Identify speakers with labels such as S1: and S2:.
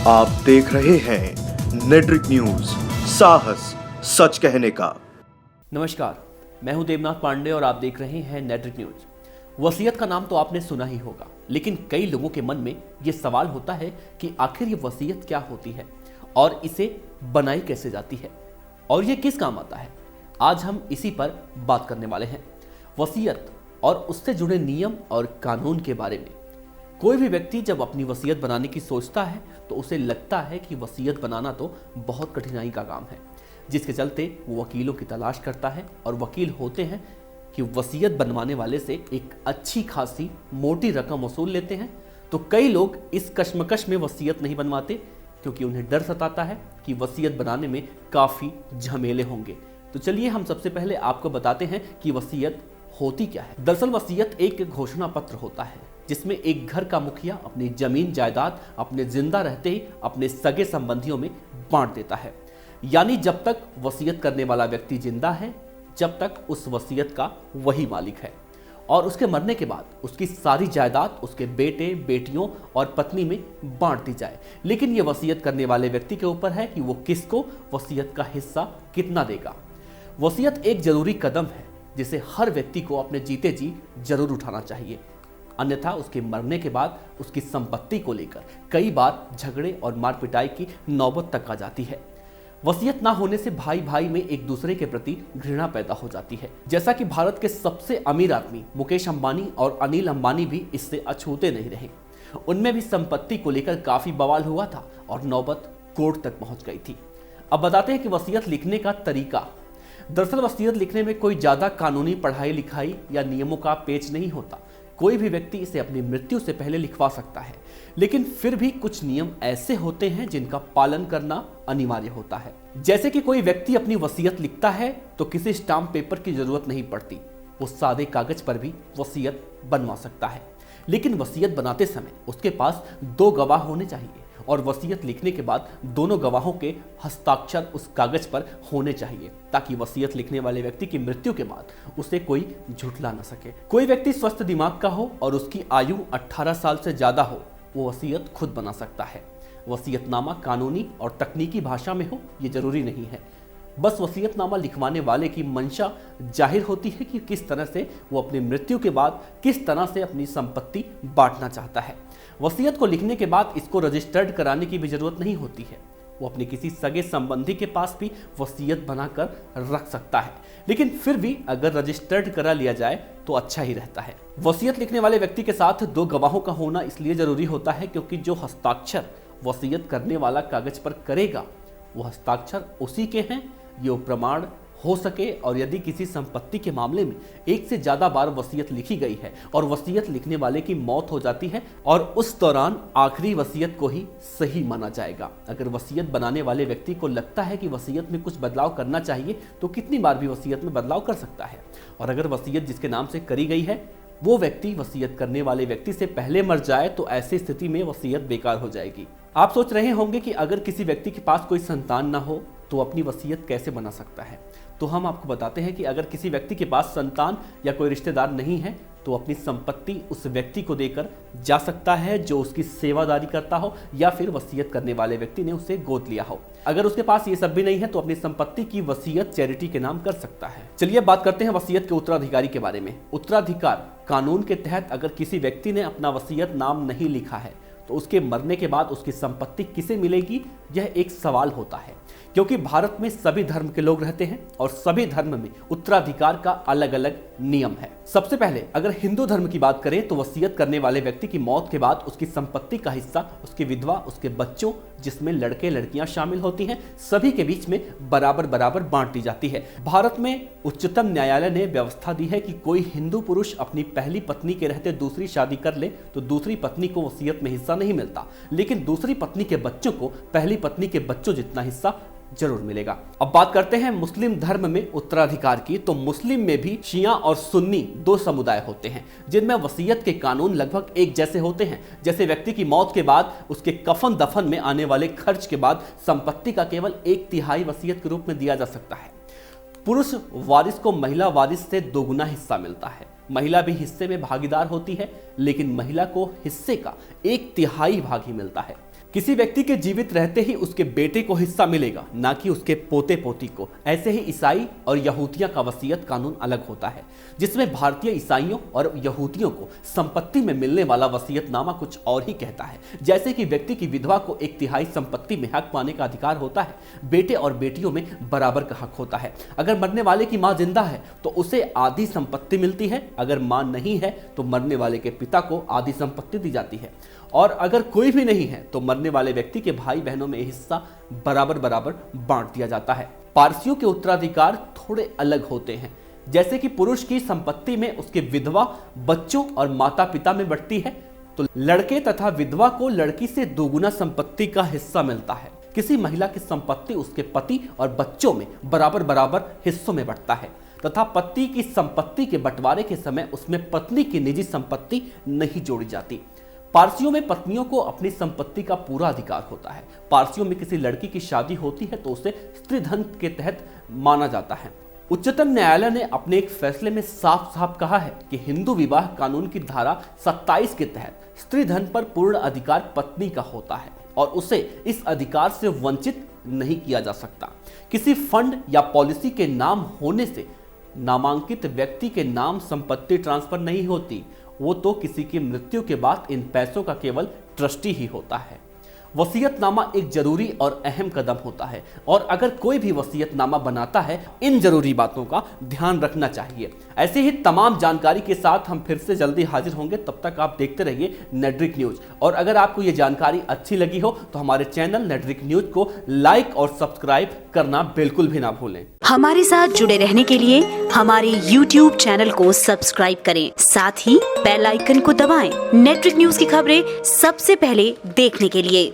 S1: आप देख रहे हैं नेट्रिक न्यूज, साहस सच कहने का।
S2: नमस्कार, मैं हूं देवनाथ पांडे और आप देख रहे हैं नेट्रिक न्यूज। वसीयत का नाम तो आपने सुना ही होगा, लेकिन कई लोगों के मन में यह सवाल होता है कि आखिर ये वसीयत क्या होती है और इसे बनाई कैसे जाती है और ये किस काम आता है। आज हम इसी पर बात करने वाले हैं, वसीयत और उससे जुड़े नियम और कानून के बारे में। कोई भी व्यक्ति जब अपनी वसीयत बनाने की सोचता है तो उसे लगता है कि वसीयत बनाना तो बहुत कठिनाई का काम है, जिसके चलते वो वकीलों की तलाश करता है और वकील होते हैं कि वसीयत बनवाने वाले से एक अच्छी खासी मोटी रकम वसूल लेते हैं। तो कई लोग इस कश्मकश में वसीयत नहीं बनवाते क्योंकि उन्हें डर सताता है कि वसीयत बनाने में काफ़ी झमेले होंगे। तो चलिए हम सबसे पहले आपको बताते हैं कि वसीयत होती क्या है। दरअसल वसीयत एक घोषणा पत्र होता है जिसमें एक घर का मुखिया अपनी जमीन जायदाद अपने जिंदा रहते ही अपने सगे संबंधियों में बांट देता है। यानी जब तक वसीयत करने वाला व्यक्ति जिंदा है, जब तक उस वसीयत का वही मालिक है, और उसके मरने के बाद उसकी सारी जायदाद उसके बेटे बेटियों और पत्नी में बांट दी जाए। लेकिन ये वसीयत करने वाले व्यक्ति के ऊपर है कि वो किसको वसीयत का हिस्सा कितना देगा। वसीयत एक जरूरी कदम है जिसे हर व्यक्ति को अपने जीते जी जरूर उठाना चाहिए, अन्यथा उसके मरने के बाद उसकी संपत्ति को लेकर कई बार झगड़े और मारपिटाई की नौबत तक आ जाती है। वसीयत ना होने से भाई भाई में एक दूसरे के प्रति घृणा पैदा हो जाती है। जैसा कि भारत के सबसे अमीर आदमी मुकेश अंबानी और अनिल अंबानी भी इससे अछूते नहीं रहे। उनमें भी संपत्ति को लेकर काफी बवाल हुआ था और नौबत कोर्ट तक पहुंच गई थी। अब बताते हैं कि वसीयत लिखने का तरीका। दरअसल वसीयत लिखने में कोई ज्यादा कानूनी पढ़ाई लिखाई या नियमों का पेच नहीं होता। कोई भी व्यक्ति इसे अपनी मृत्यु से पहले लिखवा सकता है, लेकिन फिर भी कुछ नियम ऐसे होते हैं जिनका पालन करना अनिवार्य होता है। जैसे कि कोई व्यक्ति अपनी वसीयत लिखता है तो किसी स्टाम्प पेपर की जरूरत नहीं पड़ती, वो सादे कागज पर भी वसीयत बनवा सकता है। लेकिन वसीयत बनाते समय उसके पास 2 गवाह होने चाहिए और वसीयत लिखने के बाद दोनों गवाहों के हस्ताक्षर उस कागज पर होने चाहिए, ताकि वसीयत लिखने वाले व्यक्ति की मृत्यु के बाद उसे कोई झुठला न सके। कोई व्यक्ति स्वस्थ दिमाग का हो और उसकी आयु 18 साल से ज्यादा हो, वो वसीयत खुद बना सकता है। वसीयतनामा कानूनी और तकनीकी भाषा में हो ये जरूरी नहीं है, बस वसीयतनामा लिखवाने वाले की मंशा जाहिर होती है कि किस तरह से वो अपनी मृत्यु के बाद किस तरह से अपनी संपत्ति बांटना चाहता है। वसीयत को लिखने के बाद इसको रजिस्टर्ड कराने की भी जरूरत नहीं होती है। वो अपने किसी सगे संबंधी के पास भी वसीयत बनाकर रख सकता है, लेकिन फिर भी अगर रजिस्टर्ड करा लिया जाए तो अच्छा ही रहता है। वसीयत लिखने वाले व्यक्ति के साथ 2 गवाहों का होना इसलिए जरूरी होता है क्योंकि जो हस्ताक्षर वसीयत करने वाला कागज पर करेगा वो हस्ताक्षर उसी के हैं, ये प्रमाण हो सके। और यदि किसी संपत्ति के मामले में एक से ज्यादा बार वसीयत लिखी गई है और वसीयत लिखने वाले की मौत हो जाती है और उस दौरान आखिरी वसीयत को ही सही माना जाएगा। अगर वसीयत बनाने वाले व्यक्ति को लगता है कि वसीयत में कुछ बदलाव करना चाहिए तो कितनी बार भी वसीयत में बदलाव कर सकता है। और अगर वसीयत जिसके नाम से करी गई है वो व्यक्ति वसीयत करने वाले व्यक्ति से पहले मर जाए तो ऐसी स्थिति में वसीयत बेकार हो जाएगी। आप सोच रहे होंगे कि अगर किसी व्यक्ति के पास कोई संतान ना हो तो अपनी वसीयत कैसे बना सकता है। तो हम आपको बताते हैं कि अगर किसी व्यक्ति के पास संतान या कोई रिश्तेदार नहीं है तो अपनी संपत्ति उस व्यक्ति को देकर जा सकता है जो उसकी सेवादारी करता हो या फिर वसीयत करने वाले व्यक्ति ने उसे गोद लिया हो। अगर उसके पास ये सब भी नहीं है तो अपनी संपत्ति की वसीयत चैरिटी के नाम कर सकता है। चलिए बात करते हैं वसीयत के उत्तराधिकारी के बारे में। उत्तराधिकार कानून के तहत अगर किसी व्यक्ति ने अपना वसीयत नाम नहीं लिखा है तो उसके मरने के बाद उसकी संपत्ति किसे मिलेगी, यह एक सवाल होता है। क्योंकि भारत में सभी धर्म के लोग रहते हैं और सभी धर्म में उत्तराधिकार का अलग अलग नियम है। सबसे पहले अगर हिंदू धर्म की बात करें तो वसीयत करने वाले व्यक्ति की मौत के बाद उसकी संपत्ति का हिस्सा उसकी विधवा, उसके बच्चों जिसमें लड़के लड़कियां शामिल होती हैं, सभी के बीच में बराबर बराबर बांट दी जाती है। भारत में उच्चतम न्यायालय ने व्यवस्था दी है कि कोई हिंदू पुरुष अपनी पहली पत्नी के रहते दूसरी शादी कर ले तो दूसरी पत्नी को वसीयत में हिस्सा नहीं मिलता, लेकिन दूसरी पत्नी के बच्चों को पहली पत्नी के बच्चों जितना हिस्सा जरूर मिलेगा। अब बात करते हैं मुस्लिम धर्म में उत्तराधिकार की। तो मुस्लिम में भी शिया और सुन्नी 2 समुदाय होते हैं जिनमें वसीयत के कानून लगभग एक जैसे होते हैं। जैसे व्यक्ति की मौत के बाद उसके कफन दफन में आने वाले खर्च के बाद संपत्ति का केवल 1/3 वसीयत के रूप में दिया जा सकता है। पुरुष वारिस को महिला वारिस से 2 गुना हिस्सा मिलता है। महिला भी हिस्से में भागीदार होती है, लेकिन महिला को हिस्से का 1/3 भाग ही मिलता है। किसी व्यक्ति के जीवित रहते ही उसके बेटे को हिस्सा मिलेगा, ना कि उसके पोते पोती को। ऐसे ही ईसाई और यहूदियों का वसीयत कानून अलग होता है, जिसमें भारतीय ईसाइयों और यहूदियों को संपत्ति में मिलने वाला वसीयतनामा कुछ और ही कहता है। जैसे कि व्यक्ति की विधवा को 1/3 संपत्ति में हक पाने का अधिकार होता है, बेटे और बेटियों में बराबर का हक होता है। अगर मरने वाले की मां जिंदा है तो उसे आधी संपत्ति मिलती है, अगर मां नहीं है तो मरने वाले के पिता को आधी संपत्ति दी जाती है, और अगर कोई भी नहीं है तो मरने वाले व्यक्ति के भाई बहनों में हिस्सा बराबर बराबर बांट दिया जाता है। पारसियों के उत्तराधिकार थोड़े अलग होते हैं। जैसे कि पुरुष की संपत्ति में उसके विधवा, बच्चों और माता पिता में बढ़ती है, तो लड़के तथा विधवा को लड़की से दोगुना संपत्ति का हिस्सा मिलता है। किसी महिला की संपत्ति उसके पति और बच्चों में बराबर बराबर हिस्सों में बढ़ता है, तथा पति की संपत्ति के बंटवारे के समय उसमें पत्नी की निजी संपत्ति नहीं जोड़ी जाती। पारसियों में पत्नियों को अपनी संपत्ति का पूरा अधिकार होता है। पारसियों में किसी लड़की की शादी होती है तो उसे स्त्री धन के तहत माना जाता है। उच्चतम न्यायालय ने अपने एक फैसले में साफ साफ कहा है कि हिंदू विवाह कानून की धारा 27 के तहत स्त्री धन पर पूर्ण अधिकार पत्नी का होता है और उसे इस अधिकार से वंचित नहीं किया जा सकता। किसी फंड या पॉलिसी के नाम होने से नामांकित व्यक्ति के नाम संपत्ति ट्रांसफर नहीं होती, वो तो किसी की मृत्यु के बाद इन पैसों का केवल ट्रस्टी ही होता है। वसीयतनामा एक जरूरी और अहम कदम होता है, और अगर कोई भी वसीयतनामा बनाता है, इन जरूरी बातों का ध्यान रखना चाहिए। ऐसे ही तमाम जानकारी के साथ हम फिर से जल्दी हाजिर होंगे। तब तक आप देखते रहिए नेटरिक न्यूज, और अगर आपको ये जानकारी अच्छी लगी हो तो हमारे चैनल नेटरिक न्यूज को लाइक और सब्सक्राइब करना बिल्कुल भी ना भूलें।
S3: हमारे साथ जुड़े रहने के लिए हमारे YouTube चैनल को सब्सक्राइब करें, साथ ही बेल आइकन को दबाएं। नेटरिक न्यूज की खबरें सबसे पहले देखने के लिए।